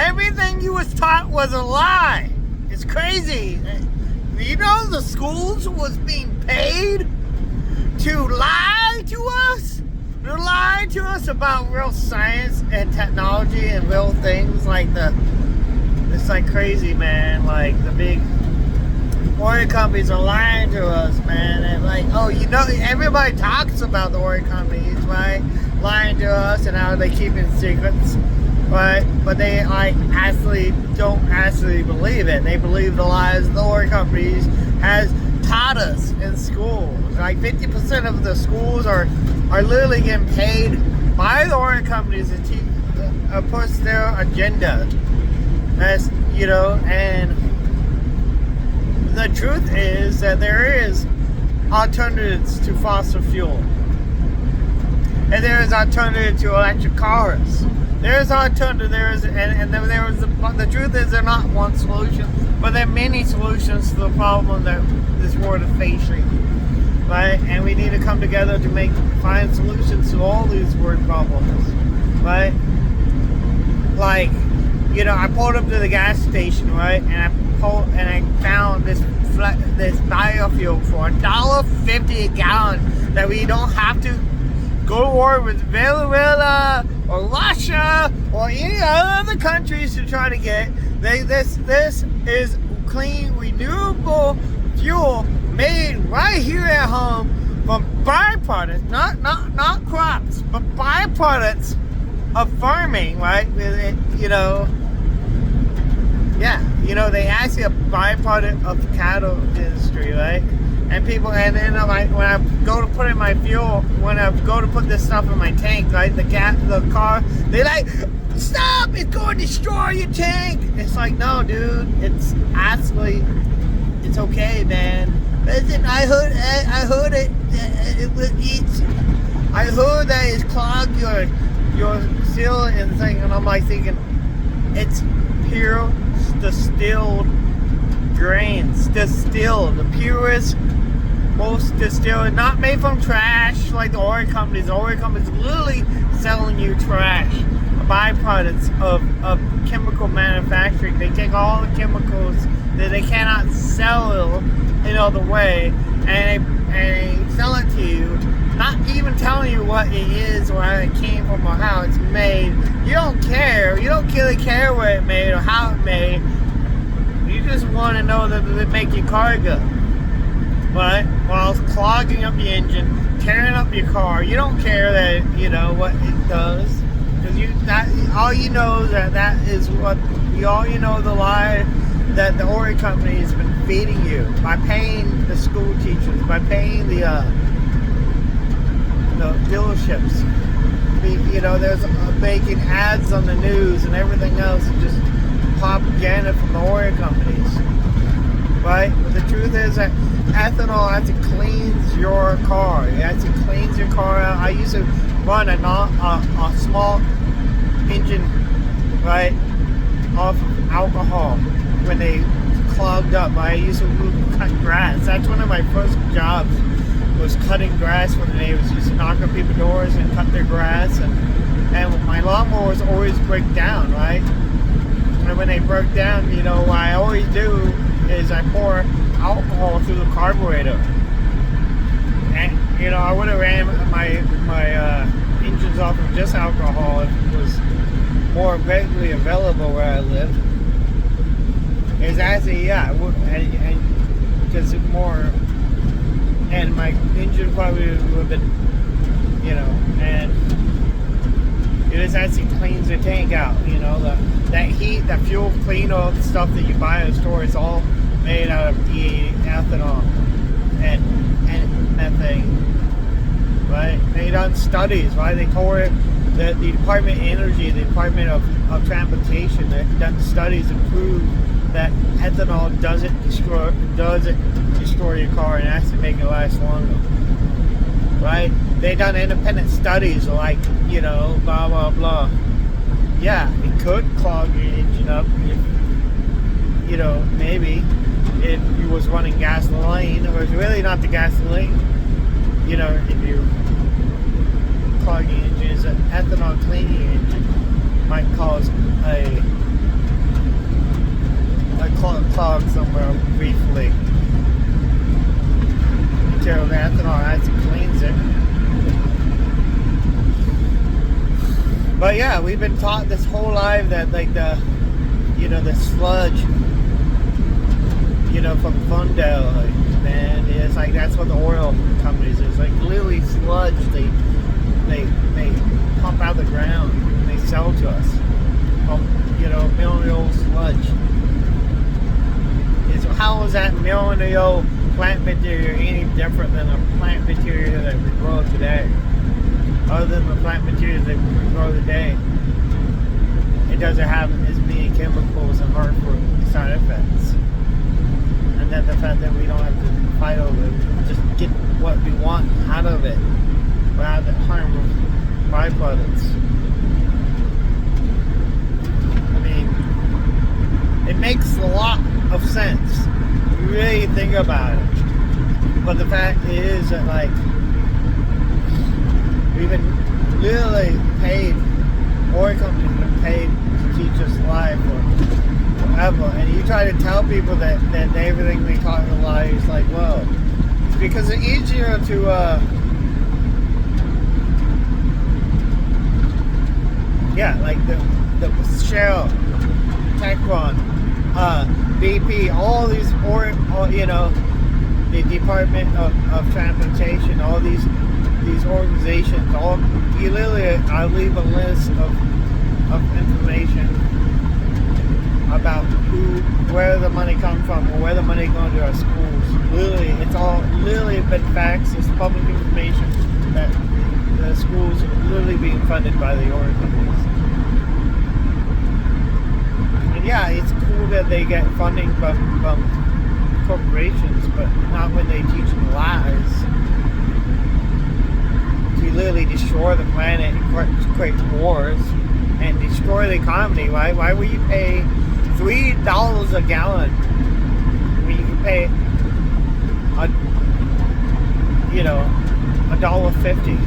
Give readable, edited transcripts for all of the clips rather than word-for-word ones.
Everything you was taught was a lie. It's crazy. You know the schools was being paid to lie to us? They're lying to us about real science and technology and real things it's like crazy, man. Like the big oil companies are lying to us, man. And like, oh, you know, everybody talks about the oil companies, right? Lying to us and how they keep it secrets, right? But they don't actually believe it. They believe the lies the oil companies has taught us in schools. Like 50% of the schools are literally getting paid by the oil companies to push their agenda. That's, you know, and the truth is that there is alternatives to fossil fuel. And there is alternative to electric cars. There is alternative. The truth is they're not one solution, but there are many solutions to the problem that this world is facing, right? And we need to come together to find solutions to all these world problems, right? Like, you know, I pulled up to the gas station, right? And I found this biofuel for $1.50 a gallon that we don't have to go to war with Venezuela or Russia or any other countries to try to get. This is clean, renewable fuel made right here at home from byproducts, not crops, but byproducts of farming, right? You know, yeah, you know, they actually a byproduct of the cattle industry, right? And then when I go to put in my fuel, when I go to put this stuff in my tank, right, the car, they like, stop, it's going to destroy your tank. It's like, no, dude, it's okay, man. Listen, I heard it I heard that it's clogged your seal and thing, and I'm like thinking, it's pure distilled grains, the purest, most distilled, not made from trash like the oil companies. The oil companies literally selling you trash, byproducts of chemical manufacturing. They take all the chemicals that they cannot sell in other way, and they sell it to you, not even telling you what it is or how it came from or how it's made. You don't care. You don't really care where it made or how it made. You just want to know that they make your car go, right? While clogging up your engine, tearing up your car. You don't care that, you know, what it does, because all you know that is what all you know, the lie that the oil company has been feeding you by paying the school teachers, by paying the dealerships. You know, there's making ads on the news and everything else, and just propaganda from the oil companies, right? But the truth is that ethanol actually cleans your car. It actually cleans your car out. I used to run a small engine, right, off of alcohol when they clogged up. I used to cut grass. That's one of my first jobs, was cutting grass when they used to knock on people's doors and cut their grass, and my lawnmowers always break down, right? And when they broke down, you know, what I always do is I pour alcohol through the carburetor. And, you know, I would have ran my engines off of just alcohol if it was more readily available where I lived. It's actually, yeah, and because it's more, and my engine probably would have been, you know, and it just actually cleans the tank out, you know, that heat, that fuel cleaner stuff that you buy in the store, it's all made out of E80 ethanol and methane, right? They done studies, right? They told it that the Department of Energy, the Department of Transportation, they've done studies to prove that ethanol doesn't destroy your car and actually make it last longer, right? They done independent studies like, you know, blah blah blah. Yeah, it could clog your engine up if, you know, maybe if you was running gasoline, or it's really not the gasoline, you know, if you clog your engine, is an ethanol cleaning engine might cause a clogged somewhere briefly until the ethanol actually cleans it. But yeah, we've been taught this whole life that like the sludge, from Fundell, like, man, it's like that's what the oil companies is. Like literally sludge they pump out the ground and they sell to us. Mineral sludge. So how is that mineral plant material any different than a plant material that we grow today? Other than the plant materials that we grow today, it doesn't have as many chemicals and harmful side effects. And then the fact that we don't have to fight over it, just get what we want out of it without the harmful byproducts. I mean, it makes a lot of sense. You really think about it. But the fact is that like we've been literally paid, oil companies have been paid to teach us life or whatever, and you try to tell people that everything they taught in life is like, well, it's because it's easier to like the Shell, Techron, BP, all these, the Department of Transportation, all these organizations, you literally, I leave a list of information about where the money comes from or where the money goes to our schools. Literally, it's all literally been facts. It's public information that the schools are literally being funded by the oil companies. And yeah, it's cool that they get funding from corporations, but not when they teach them lies. To literally destroy the planet and create wars and destroy the economy. Why would you pay $3 a gallon when you can pay $1.50?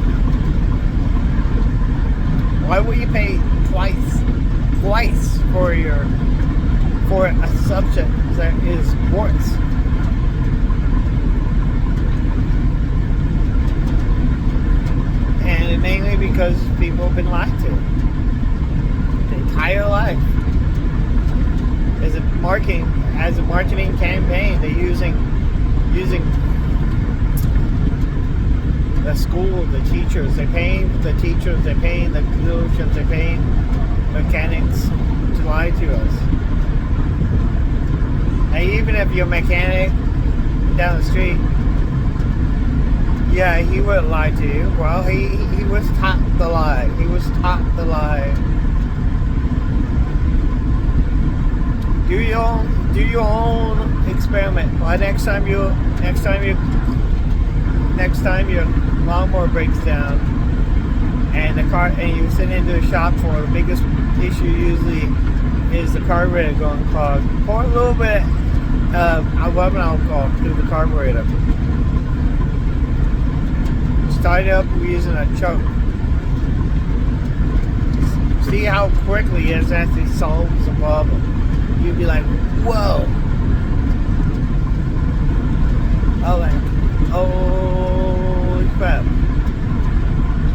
Why would you pay twice for a subject that is sports? And mainly because people have been lied to the entire life. As a marketing campaign, they're using the school, the teachers. They're paying the teachers. They're paying the dealerships. They're paying mechanics to lie to us. And even if you're a mechanic down the street, yeah, he would lie to you. Well, he was taught the lie. He was taught the lie. Do your own experiment. Well, next time your lawnmower breaks down and you send into the shop for the biggest issue usually is the carburetor going clogged. Pour a little bit of rubbing alcohol through the carburetor. Start it up using a choke. See how quickly it actually solves the problem. You'd be like, whoa. Holy crap.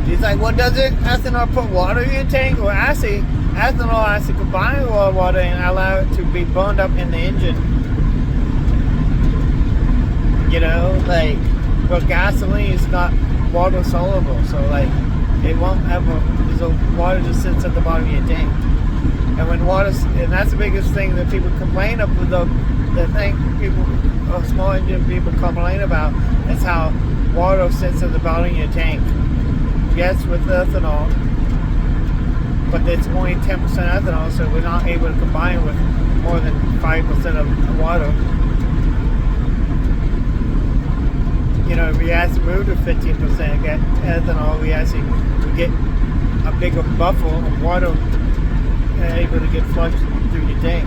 He's like, well, does it ethanol put water in your tank? Or ethanol actually combine with water and allow it to be burned up in the engine. But gasoline is not water soluble, so it won't ever, the water just sits at the bottom of your tank. And when and that's the biggest thing that people complain of, small engine people complain about, is how water sits at the bottom of your tank. Yes, with ethanol, but it's only 10% ethanol, so we're not able to combine with more than 5% of water. If we actually move to 15% ethanol, we get a bigger buffer of water able to get flushed through your tank.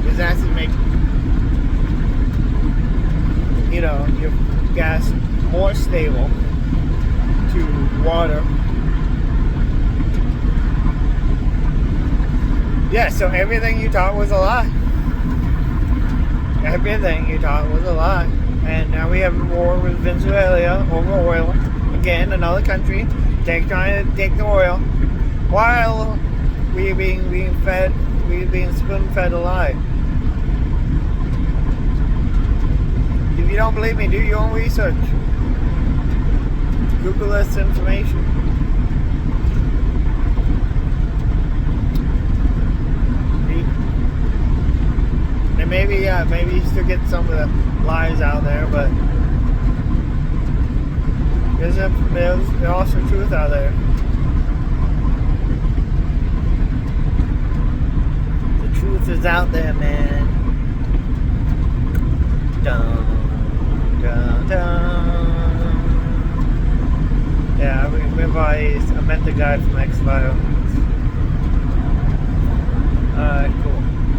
It's actually make your gas more stable to water. Yeah, so everything you taught was a lie. everything you taught was a lie. And now we have a war with Venezuela over oil. Again, another country trying to take the oil, while we're being spoon-fed a lie. If you don't believe me, do your own research. Google this information. And maybe you still get some of the lies out there, but there's also truth out there. The truth is out there, man. Dun, dun, dun. Yeah, I met the guy from X-File.